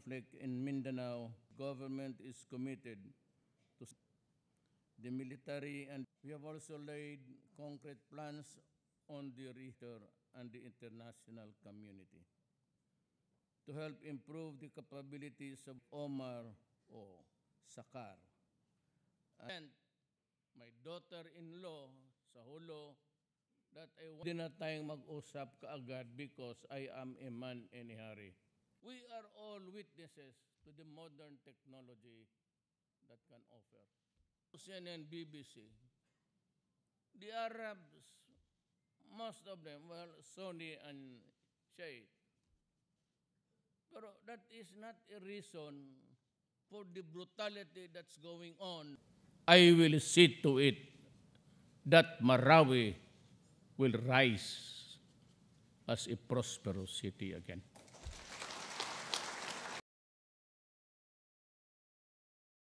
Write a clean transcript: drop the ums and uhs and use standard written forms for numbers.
conflict in Mindanao, government is committed to the military, and we have also laid concrete plans on the Richter and the international community to help improve the capabilities of Omar o Sakar. And my daughter-in-law sa Hulo that I want din na tayong mag-usap kaagad because I am a man in a hurry. We are all witnesses to the modern technology that can offer. CNN, BBC, the Arabs, most of them, well, Sunni and Shiite. Pero that is not a reason for the brutality that's going on. I will see to it that Marawi will rise as a prosperous city again.